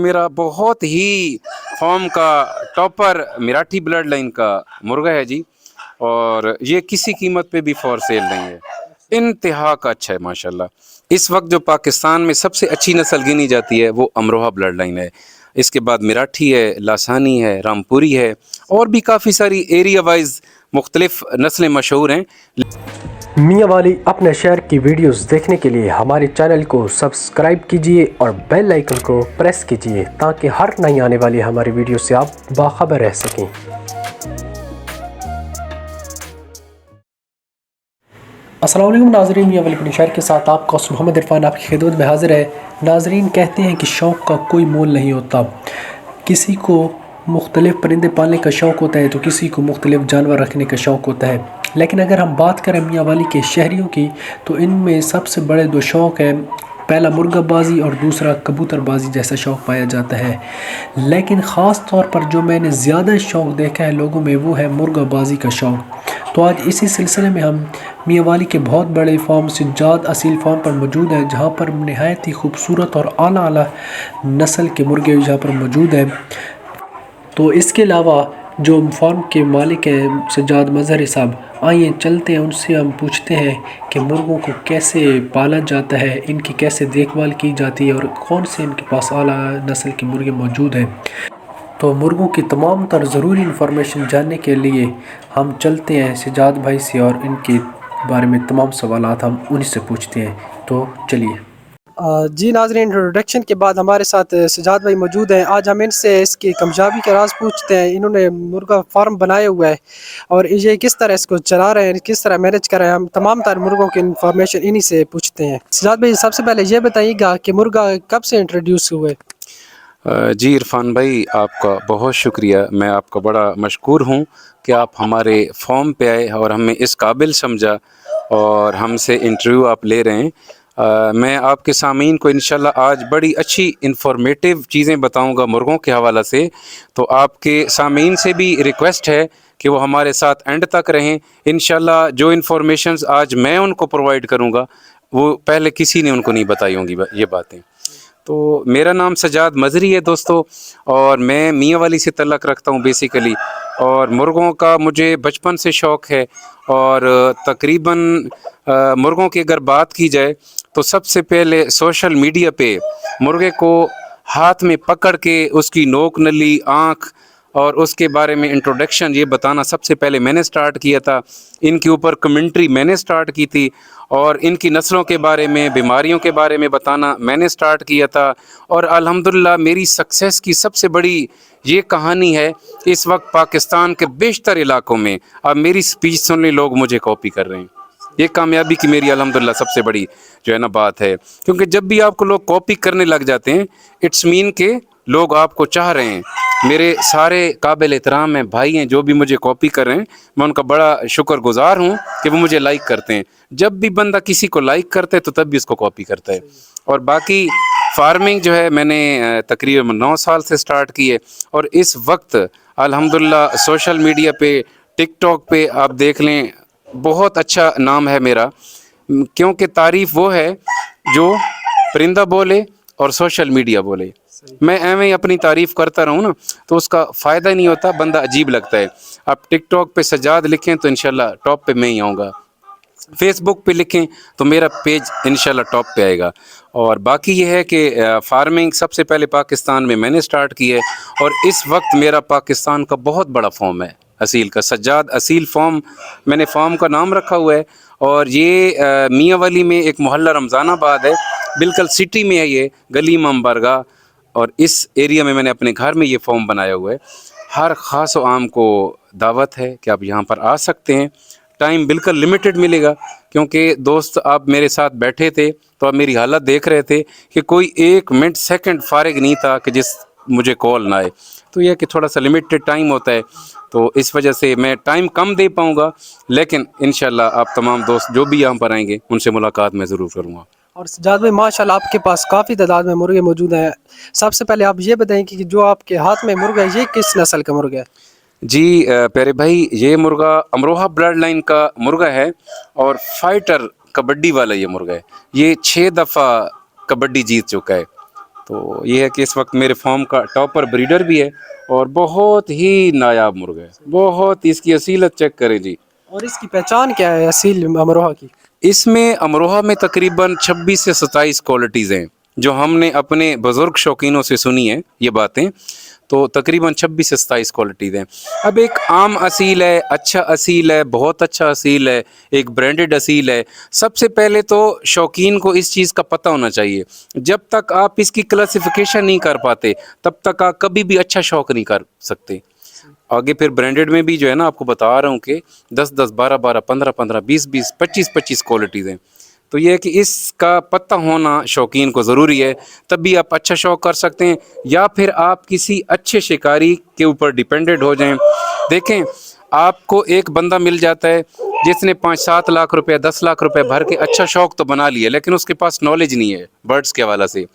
मेरा बहुत ही फॉर्म का टॉपर मराठी ब्लड लाइन का मुर्गा है जी, और ये किसी कीमत पे भी फॉर सेल नहीं है, इंतहा का अच्छा है माशाल्लाह। इस वक्त जो पाकिस्तान में सबसे अच्छी नस्ल गिनी जाती है वो अमरोहा ब्लड लाइन है, इसके बाद मराठी है, लासानी है, रामपुरी है, और भी काफ़ी सारी एरिया वाइज मुख्तलिफ नस्लें मशहूर हैं। मियाँ वाली अपने शहर की वीडियोस देखने के लिए हमारे चैनल को सब्सक्राइब कीजिए और बेल आइकन को प्रेस कीजिए ताकि हर नई आने वाली हमारी वीडियो से आप बाखबर रह सकें। अस्सलाम वालेकुम नाज़रीन, मियाँ वाली अपने शहर के साथ आपका मोहम्मद इरफान आपकी खिदमत में हाजिर है। नाज़रीन, कहते हैं कि शौक़ का कोई मोल नहीं होता। किसी को मुख्तलिफ़ परिंदे पालने का शौक़ होता है तो किसी को मुख्तलिफ़ जानवर रखने का शौक़ होता है। लेकिन अगर हम बात करें मियाँ वाली के शहरियों की तो इनमें सबसे बड़े दो शौक़ हैं, पहला मुर्गाबाजी और दूसरा कबूतरबाजी जैसा शौक़ पाया जाता है। लेकिन ख़ास तौर पर जो मैंने ज़्यादा शौक़ देखा है लोगों में वो है मुर्गाबाजी का शौक़। तो आज इसी सिलसिले में हम मियाँ वाली के बहुत बड़े फार्म सज्जाद असील फार्म पर मौजूद हैं, जहाँ पर नहायत ही खूबसूरत और आला नस्ल के मुर्गे जहाँ पर मौजूद हैं। तो इसके अलावा जो फार्म के मालिक हैं सज्जाद मजहरी साहब, आइए चलते हैं उनसे, हम पूछते हैं कि मुर्गों को कैसे पाला जाता है, इनकी कैसे देखभाल की जाती है और कौन से इनके पास आला नस्ल के मुर्गे मौजूद हैं। तो मुर्गों की तमाम तर ज़रूरी इंफॉर्मेशन जानने के लिए हम चलते हैं सज्जाद भाई से और इनके बारे में तमाम सवालात हम उन्हीं से पूछते हैं। तो चलिए। जी नाज़रीन, इंट्रोडक्शन के बाद हमारे साथ सज्जाद भाई मौजूद हैं। आज हम इनसे इसकी कामयाबी के राज पूछते हैं। इन्होंने मुर्गा फार्म बनाया हुआ है और ये किस तरह इसको चला रहे हैं, किस तरह मैनेज कर रहे हैं। हम तमाम तर मुर्गों की इन्फॉर्मेशन इन्हीं से पूछते हैं। सज्जाद भाई, सबसे पहले ये बताइएगा कि मुर्गा कब से इंट्रोड्यूस हुए? जी इरफान भाई, आपका बहुत शुक्रिया। मैं आपका बड़ा मशकूर हूँ कि आप हमारे फॉर्म पे आए और हमें इस काबिल समझा और हमसे इंटरव्यू आप ले रहे हैं। मैं आपके सामीन को इंशाल्लाह आज बड़ी अच्छी इंफॉर्मेटिव चीज़ें बताऊंगा मुर्गों के हवाला से। तो आपके सामीन से भी रिक्वेस्ट है कि वो हमारे साथ एंड तक रहें। इंशाल्लाह जो इन्फॉर्मेशंस आज मैं उनको प्रोवाइड करूंगा वो पहले किसी ने उनको नहीं बताई होंगी ये बातें। तो मेरा नाम सज्जाद मजहरी है दोस्तों, और मैं मियाँ वाली से तल्लक़ रखता हूँ बेसिकली, और मुर्गों का मुझे बचपन से शौक़ है। और तकरीबन मुर्गों की अगर बात की जाए तो सबसे पहले सोशल मीडिया पे मुर्गे को हाथ में पकड़ के उसकी नोक नली, आँख और उसके बारे में इंट्रोडक्शन ये बताना सबसे पहले मैंने स्टार्ट किया था। इनके ऊपर कमेंट्री मैंने स्टार्ट की थी और इनकी नस्लों के बारे में, बीमारियों के बारे में बताना मैंने स्टार्ट किया था। और अल्हम्दुलिल्लाह मेरी सक्सेस की सबसे बड़ी ये कहानी है, इस वक्त पाकिस्तान के बेशतर इलाकों में अब मेरी स्पीच सुनने लोग मुझे कॉपी कर रहे हैं। ये कामयाबी की मेरी अल्हम्दुलिल्लाह सबसे बड़ी जो है ना बात है, क्योंकि जब भी आपको लोग कॉपी करने लग जाते हैं इट्स मीन के लोग आपको चाह रहे हैं। मेरे सारे काबिल एहतराम हैं, भाई हैं जो भी मुझे कॉपी कर रहे हैं, मैं उनका बड़ा शुक्रगुजार हूँ कि वो मुझे लाइक करते हैं। जब भी बंदा किसी को लाइक करता है तो तब भी उसको कॉपी करता है। और बाकी फार्मिंग जो है मैंने तकरीबन 9 साल से स्टार्ट की है, और इस वक्त अल्हम्दुलिल्लाह सोशल मीडिया पे, टिकटॉक पे आप देख लें, बहुत अच्छा नाम है मेरा, क्योंकि तारीफ़ वो है जो परिंदा बोले और सोशल मीडिया बोले। मैं एवं ही अपनी तारीफ़ करता रहूँ ना तो उसका फ़ायदा नहीं होता, बंदा अजीब लगता है। आप टिकटॉक पे सज्जाद लिखें तो इंशाल्लाह टॉप पे मैं ही आऊँगा, फेसबुक पे लिखें तो मेरा पेज इंशाल्लाह टॉप पे आएगा। और बाकी ये है कि फार्मिंग सबसे पहले पाकिस्तान में मैंने स्टार्ट की है, और इस वक्त मेरा पाकिस्तान का बहुत बड़ा फॉर्म है असील का, सज्जाद असील फॉर्म मैंने फॉर्म का नाम रखा हुआ है। और ये मियाँ वाली में एक मोहल्ला रमज़ानाबाद है, बिल्कुल सिटी में है ये, गली इमाम बारगाह, और इस एरिया में मैंने अपने घर में ये फॉर्म बनाया हुआ है। हर ख़ास व आम को दावत है कि आप यहाँ पर आ सकते हैं। टाइम बिल्कुल लिमिटेड मिलेगा, क्योंकि दोस्त आप मेरे साथ बैठे थे तो आप मेरी हालत देख रहे थे कि कोई 1 मिनट सेकंड फारिग नहीं था कि जिस मुझे कॉल ना आए। तो यह कि थोड़ा सा लिमिटेड टाइम होता है, तो इस वजह से मैं टाइम कम दे पाऊँगा, लेकिन इंशाल्लाह आप तमाम दोस्त जो भी यहाँ पर आएंगे उनसे मुलाकात मैं ज़रूर करूँगा। और सज्जाद भाई, माशाल्लाह आपके पास काफ़ी तादाद में मुर्गे मौजूद हैं। सबसे पहले आप ये बताएं कि जो आपके हाथ में मुर्गा है ये किस नस्ल का मुर्गा है? जी प्यारे भाई, ये मुर्गा अमरोहा ब्लड लाइन का मुर्गा है और फाइटर कबड्डी वाला ये मुर्गा है। ये 6 दफ़ा कबड्डी जीत चुका है। तो ये है कि इस वक्त मेरे फॉर्म का टॉपर ब्रीडर भी है और बहुत ही नायाब मुर्गा है, बहुत इसकी असीलत चेक करें जी। और इसकी पहचान क्या है असील अमरोहा की? इसमें अमरोहा में तकरीबन 26 से 27 क्वालिटीज़ हैं जो हमने अपने बुज़ुर्ग शौकीनों से सुनी है ये बातें, तो तकरीबन 26 से 27 क्वालिटीज़ हैं। अब एक आम असील है, अच्छा असील है, बहुत अच्छा असील है, एक ब्रांडेड असील है। सबसे पहले तो शौकीन को इस चीज़ का पता होना चाहिए, जब तक आप इसकी क्लासिफिकेशन नहीं कर पाते तब तक आप कभी भी अच्छा शौक नहीं कर सकते। आगे फिर ब्रांडेड में भी जो है ना, आपको बता रहा हूँ कि 10-10, 12-12, 15-15, 20-20, 25-25 क्वालिटीज़ हैं। तो ये है कि इसका पता होना शौकीन को ज़रूरी है, तब भी आप अच्छा शौक कर सकते हैं, या फिर आप किसी अच्छे शिकारी के ऊपर डिपेंडेंट हो जाएं। देखें, आपको एक बंदा मिल जाता है जिसने 5-7 लाख रुपए, 10 लाख रुपए भर के अच्छा शौक तो बना लिया, लेकिन उसके पास नॉलेज नहीं है बर्ड्स के हवाले से।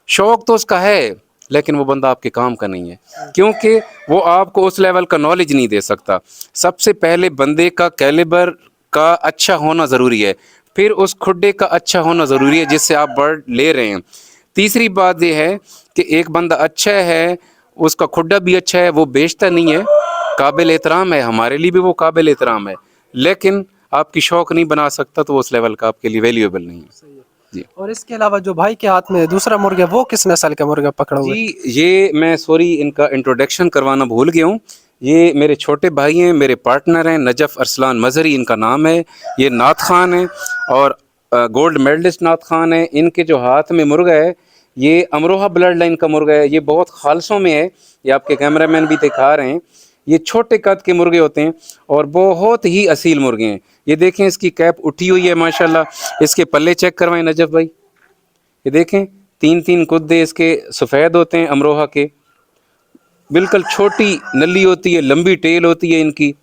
शौक तो उसका है लेकिन वो बंदा आपके काम का नहीं है, क्योंकि वो आपको उस लेवल का नॉलेज नहीं दे सकता। सबसे पहले बंदे का कैलिबर का अच्छा होना ज़रूरी है, फिर उस खुड्डे का अच्छा होना ज़रूरी है जिससे आप बर्ड ले रहे हैं। तीसरी बात ये है कि एक बंदा अच्छा है, उसका खुड्डा भी अच्छा है, वो बेचता नहीं है, काबिल एहतराम है, हमारे लिए भी वो काबिल एहतराम है, लेकिन आपकी शौक नहीं बना सकता तो उस लेवल का आपके लिए वैल्यूएबल नहीं है जी। और इसके अलावा जो भाई के हाथ में दूसरा मुर्गा, वो किस नस्ल का मुर्गा पकड़ा हुआ है? जी, ये मैं सॉरी इनका इंट्रोडक्शन करवाना भूल गया हूँ। ये मेरे छोटे भाई हैं, मेरे पार्टनर हैं, नजफ़ अरसलान मज़हरी इनका नाम है। ये नात खान है और गोल्ड मेडलिस्ट नात खान है। इनके जो हाथ में मुर्गा है ये अमरोहा ब्लड लाइन का मुर्गा है, ये बहुत खालसों में है, ये आपके कैमरामैन भी दिखा रहे हैं। ये छोटे कद के मुर्गे होते हैं और बहुत ही असील मुर्गे हैं। ये देखें, इसकी कैप उठी हुई है माशाल्लाह। इसके पल्ले चेक करवाएं नजफ़ भाई, ये देखें 3-3 कुद्दे इसके सफ़ेद होते हैं अमरोहा के, बिल्कुल छोटी नली होती है, लंबी टेल होती है इनकी,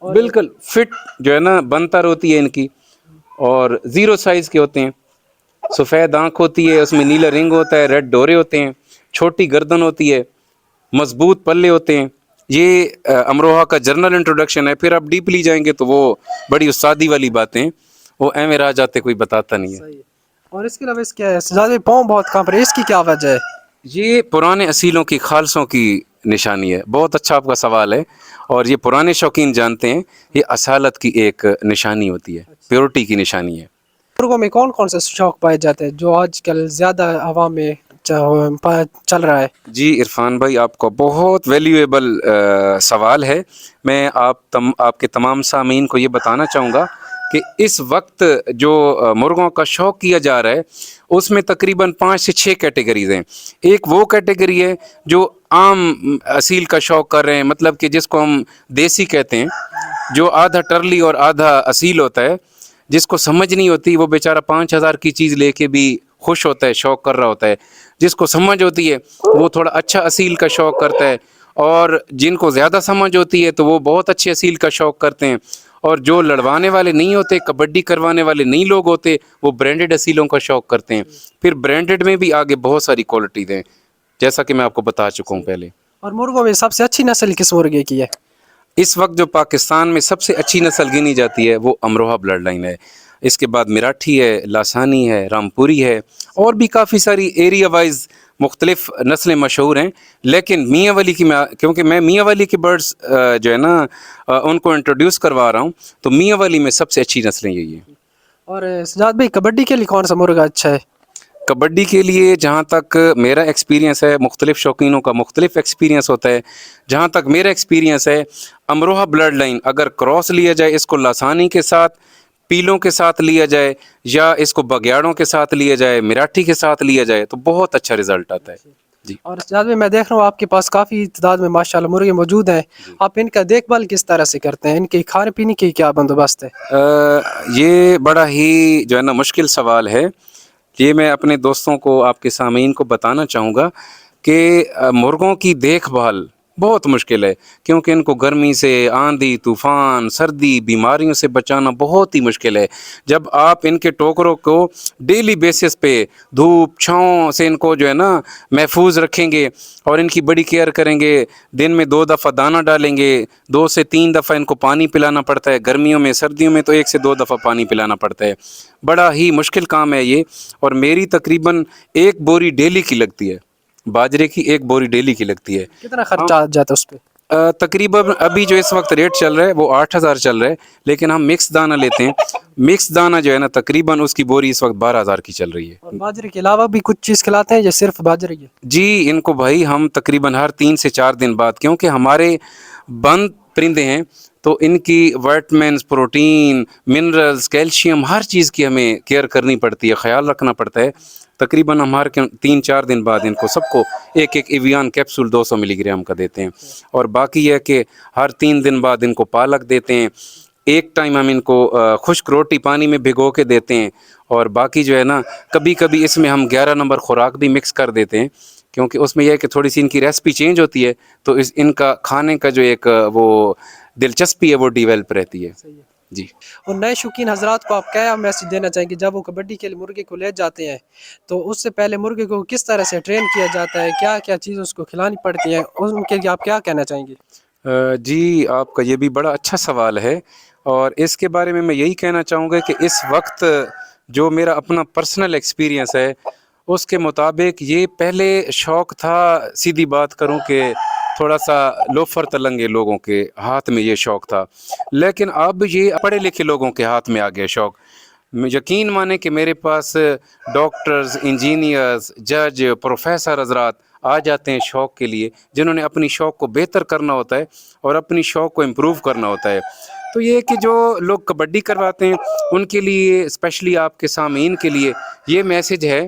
बिल्कुल फिट जो है ना बनतर होती है इनकी, और ज़ीरो साइज़ के होते हैं। सफ़ेद आँख होती है, उसमें नीला रिंग होता है, रेड डोरे होते हैं, छोटी गर्दन होती है, मजबूत पल्ले होते हैं। ये अमरोहा का जर्नल इंट्रोडक्शन है। फिर आप डीपली जाएंगे तो वो बड़ी उस्तादी वाली बातें वो एवं रह जाते, कोई बताता नहीं है। सही है। और इसके अलावा इसके ज़्यादा पाँव बहुत कांप रहे हैं, इसकी क्या वजह है? ये पुराने असीलों की खालसों की निशानी है। बहुत अच्छा आपका सवाल है, और ये पुराने शौकीन जानते हैं, ये असालत की एक निशानी होती है, प्योरिटी की निशानी है। मुर्गों में कौन कौन से शौक पाए जाते हैं जो आजकल ज़्यादा हवा में चल रहा है? जी इरफान भाई, आपका बहुत वैल्यूएबल सवाल है। मैं आपके तमाम सामीन को ये बताना चाहूँगा कि इस वक्त जो मुर्गों का शौक़ किया जा रहा है उसमें तकरीबन 5 से 6 कैटेगरीज़ हैं। एक वो कैटेगरी है जो आम असील का शौक़ कर रहे हैं, मतलब कि जिसको हम देसी कहते हैं, जो आधा टर्ली और आधा असील होता है। जिसको समझ नहीं होती वो बेचारा 5,000 की चीज़ लेके भी खुश होता है, शौक़ कर रहा होता है। जिसको समझ होती है वो थोड़ा अच्छा असील का शौक़ करता है, और जिनको ज़्यादा समझ होती है तो वो बहुत अच्छे असील का शौक़ करते हैं। और जो लड़वाने वाले नहीं होते, कबड्डी करवाने वाले नहीं लोग होते, वो ब्रांडेड असीलों का शौक़ करते हैं। फिर ब्रांडेड में भी आगे बहुत सारी क्वालिटीज़ हैं, जैसा कि मैं आपको बता चुका हूँ पहले। और मुर्गों में सबसे अच्छी नस्ल किस मुर्गे की है? इस वक्त जो पाकिस्तान में सबसे अच्छी नस्ल गिनी जाती है वो अमरोहा ब्लड लाइन है। इसके बाद मिराठी है, लासानी है, रामपुरी है, और भी काफ़ी सारी एरिया वाइज मुख्तलिफ नस्लें मशहूर हैं। लेकिन मियाँ वाली की क्योंकि मैं मियाँ वाली के बर्ड्स जो है ना उनको इंट्रोड्यूस करवा रहा हूँ, तो मियाँ वाली में सबसे अच्छी नस्लें यही हैं। और सजाद भाई, कबड्डी के लिए कौन सा मुर्गा अच्छा है? कबड्डी के लिए जहाँ तक मेरा एक्सपीरियंस है, मुख्तलिफ शौकीनों का मुख्तलिफ एक्सपीरियंस होता है, जहाँ तक मेरा एक्सपीरियंस है, अमरोहा ब्लड लाइन अगर क्रॉस लिया जाए, इसको लासानी के साथ, पीलों के साथ लिया जाए, या इसको बगयाड़ों के साथ लिया जाए, मिराठी के साथ लिया जाए, तो बहुत अच्छा रिजल्ट आता है जी। और सजाद भाई, मैं देख रहा हूँ आपके पास काफ़ी तादाद में माशाल्लाह मुर्गे मौजूद हैं। आप इनका देखभाल किस तरह से करते हैं? इनके खाने पीने की क्या बंदोबस्त है? ये बड़ा ही जो है ना मुश्किल सवाल है। ये मैं अपने दोस्तों को, आपके सामीन को बताना चाहूँगा कि मुर्गों की देखभाल बहुत मुश्किल है, क्योंकि इनको गर्मी से, आंधी तूफान, सर्दी, बीमारियों से बचाना बहुत ही मुश्किल है। जब आप इनके टोकरों को डेली बेसिस पे धूप छाँव से इनको जो है ना महफूज रखेंगे और इनकी बड़ी केयर करेंगे, दिन में 2 दफ़ा दाना डालेंगे, 2 से 3 दफ़ा इनको पानी पिलाना पड़ता है, गर्मियों में, सर्दियों में तो 1 से 2 दफ़ा पानी पिलाना पड़ता है। बड़ा ही मुश्किल काम है ये, और मेरी तकरीबन 1 बोरी डेली की लगती है, बाजरे की 1 बोरी डेली की लगती है। कितना खर्चा आ जाता है उस पर? तकरीबन अभी जो इस वक्त रेट चल रहा है वो 8,000 चल रहा है, लेकिन हम मिक्स दाना लेते हैं। मिक्स दाना जो है ना, तकरीबन उसकी बोरी इस वक्त 12,000 की चल रही है। और बाजरे के अलावा भी कुछ चीज़ खिलाते हैं या सिर्फ बाजरे की? जी, इनको भाई हम तकरीबन हर 3 से 4 दिन बाद, क्योंकि हमारे बंद परिंदे हैं तो इनकी विटामिन्स, प्रोटीन, मिनरल्स, कैल्शियम, हर चीज़ की हमें केयर करनी पड़ती है, ख्याल रखना पड़ता है। तकरीबन हमारे 3-4 दिन बाद इनको सबको एक एक एवियन कैप्सूल 200 मिलीग्राम का देते हैं, और बाकी है कि हर 3 दिन बाद इनको पालक देते हैं। एक टाइम हम इनको खुश्क रोटी पानी में भिगो के देते हैं, और बाकी जो है ना कभी कभी इसमें हम 11 नंबर खुराक भी मिक्स कर देते हैं, क्योंकि उसमें यह है कि थोड़ी सी इनकी रेसिपी चेंज होती है, तो इनका खाने का जो एक वो दिलचस्पी है वो डिवेल्प रहती है। जी। और नए शौकीन हजरात को आप क्या मैसेज देना चाहेंगे जब वो कबड्डी के लिए मुर्गे को ले जाते हैं, तो उससे पहले मुर्गे को किस तरह से ट्रेन किया जाता है, क्या क्या चीज़ उसको खिलानी पड़ती है, उनके लिए आप क्या कहना चाहेंगे? जी, आपका ये भी बड़ा अच्छा सवाल है, और इसके बारे में मैं यही कहना चाहूँगा कि इस वक्त जो मेरा अपना पर्सनल एक्सपीरियंस है उसके मुताबिक ये पहले शौक़ था, सीधी बात करूँ कि थोड़ा सा लोफर तलंगे लोगों के हाथ में ये शौक़ था, लेकिन अब ये पढ़े लिखे लोगों के हाथ में आ गया शौक़। यकीन माने कि मेरे पास डॉक्टर्स, इंजीनियर्स, जज, प्रोफेसर हजरात आ जाते हैं शौक़ के लिए, जिन्होंने अपनी शौक़ को बेहतर करना होता है और अपनी शौक़ को इम्प्रूव करना होता है। तो ये कि जो लोग कबड्डी करवाते हैं उनके लिए, स्पेशली आपके सामीन के लिए ये मैसेज है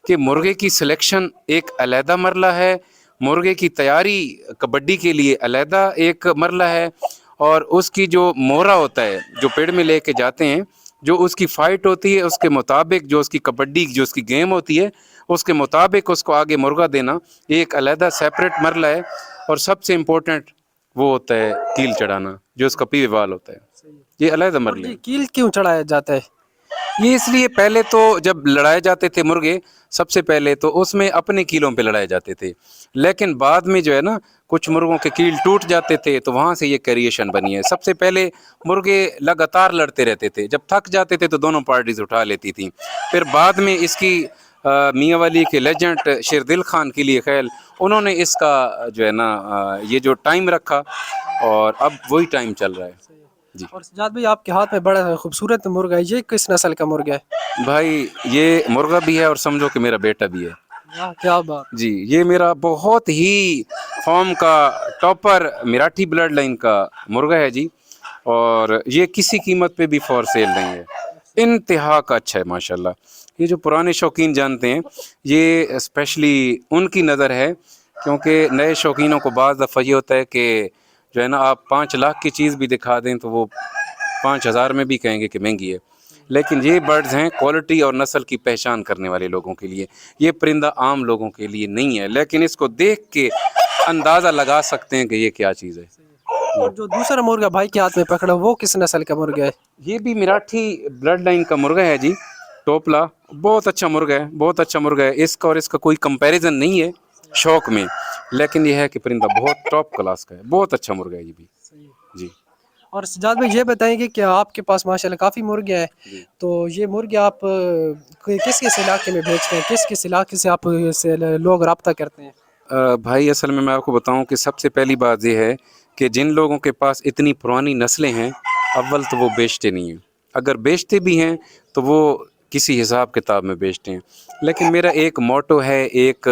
कि मुर्गे की सिलेक्शन एक अलहदा मरला है, मुर्गे की तैयारी कबड्डी के लिए अलहदा एक मरला है, और उसकी जो मोहरा होता है जो पेड़ में लेके जाते हैं, जो उसकी फ़ाइट होती है उसके मुताबिक, जो उसकी कबड्डी जो उसकी गेम होती है उसके मुताबिक उसको आगे मुर्गा देना एक अलहदा सेपरेट मरला है। और सबसे इम्पोर्टेंट वो होता है कील चढ़ाना, जो उसका पीवे वाल होता है, ये अलहदा मरले हैं। कील क्यों चढ़ाया जाता है? ये इसलिए, पहले तो जब लड़ाए जाते थे मुर्गे, सबसे पहले तो उसमें अपने कीलों पे लड़ाए जाते थे, लेकिन बाद में जो है ना कुछ मुर्गों के कील टूट जाते थे, तो वहाँ से ये क्रिएशन बनी है। सबसे पहले मुर्गे लगातार लड़ते रहते थे, जब थक जाते थे तो दोनों पार्टीज उठा लेती थी। फिर बाद में इसकी मियाँ वाली के लेजेंड शेरदिल खान के लिए खैल, उन्होंने इसका जो है ना ये जो टाइम रखा, और अब वही टाइम चल रहा है। जी। और सजाद भाई आपके हाथ में बड़ा खूबसूरत मुर्गा है, ये किस नस्ल का मुर्गा है? भाई ये मुर्गा भी है और समझो कि मेरा बेटा भी है। वाह क्या बात। जी, ये मेरा बहुत ही फॉर्म का टॉपर मराठी ब्लड लाइन का मुर्गा है जी, और ये किसी कीमत पे भी फॉर सेल नहीं है, इंतहा का अच्छा है माशाल्लाह। ये जो पुराने शौकीन जानते हैं, ये स्पेशली उनकी नज़र है, क्योंकि नए शौकीनों को बाज़ दफ़ा ये होता है कि जो है ना आप 5 लाख की चीज़ भी दिखा दें तो वो 5,000 में भी कहेंगे कि महंगी है, लेकिन ये बर्ड्स हैं क्वालिटी और नस्ल की पहचान करने वाले लोगों के लिए। ये परिंदा आम लोगों के लिए नहीं है, लेकिन इसको देख के अंदाज़ा लगा सकते हैं कि ये क्या चीज़ है। और जो दूसरा मुर्गा भाई के हाथ में पकड़ा वो किस नस्ल का मुर्गा है? ये भी मराठी ब्लड लाइन का मुर्गा है जी, टोपला। बहुत अच्छा मुर्गा है, बहुत अच्छा मुर्गा है। इसका और इसका कोई कंपैरिजन नहीं है शौक में, लेकिन ये है कि परिंदा बहुत टॉप क्लास का है, बहुत अच्छा मुर्गा है ये भी जी। और सजाद भाई ये बताएंगे कि आपके पास माशाल्लाह काफ़ी मुर्गे हैं, तो ये मुर्गे आप किस किस इलाके में बेचते हैं, किस किस इलाके से आप से लोग रब्ता करते हैं? भाई असल में मैं आपको बताऊं कि सबसे पहली बात ये है कि जिन लोगों के पास इतनी पुरानी नस्लें हैं, अव्वल तो वो बेचते नहीं हैं, अगर बेचते भी हैं तो वो किसी हिसाब किताब में बेचते हैं। लेकिन मेरा एक मोटो है, एक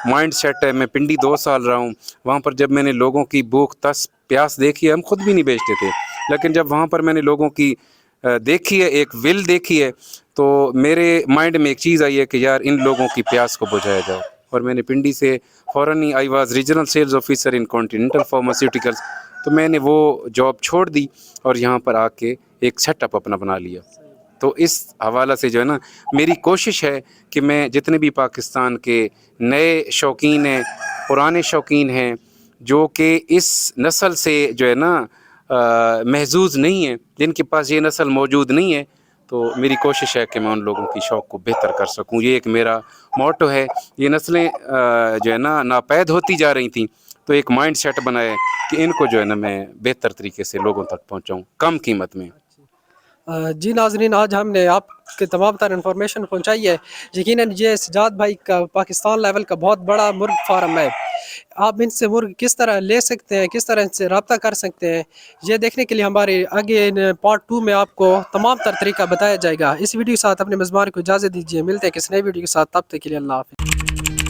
माइंड सेट है। मैं पिंडी 2 साल रहा हूँ, वहाँ पर जब मैंने लोगों की भूख तस प्यास देखी है, हम खुद भी नहीं बेचते थे, लेकिन जब वहाँ पर मैंने लोगों की देखी है, एक विल देखी है, तो मेरे माइंड में एक चीज़ आई है कि यार इन लोगों की प्यास को बुझाया जाओ। और मैंने पिंडी से फ़ौरन ही, I was regional sales officer in continental pharmaceuticals, तो मैंने वो जॉब छोड़ दी और यहाँ पर आके एक सेटअप अपना बना लिया। तो इस हवाला से जो है ना मेरी कोशिश है कि मैं जितने भी पाकिस्तान के नए शौकीन हैं, पुराने शौकीन हैं, जो कि इस नस्ल से जो है ना महजूज नहीं है, जिनके पास ये नस्ल मौजूद नहीं है, तो मेरी कोशिश है कि मैं उन लोगों की शौक़ को बेहतर कर सकूं। ये एक मेरा मोटो है। ये नस्लें जो है ना नापैद होती जा रही थी, तो एक माइंड सेट बनाया कि इनको जो है ना मैं बेहतर तरीके से लोगों तक पहुंचाऊं कम कीमत में। जी नाजरीन, आज हमने आपके तमाम तर इन्फॉर्मेशन पहुंचाई है। यकीनन ये सजाद भाई का पाकिस्तान लेवल का बहुत बड़ा मुर्ग फार्म है। आप इनसे मुर्ग किस तरह ले सकते हैं, किस तरह इनसे रब्ता कर सकते हैं, ये देखने के लिए हमारे आगे पार्ट 2 में आपको तमाम तर तरीका बताया जाएगा। इस वीडियो के साथ अपने मेज़बान को इजाज़त दीजिए। मिलते हैं किसी नई वीडियो के साथ, तब तक के लिए अल्लाह हाफ़िज़।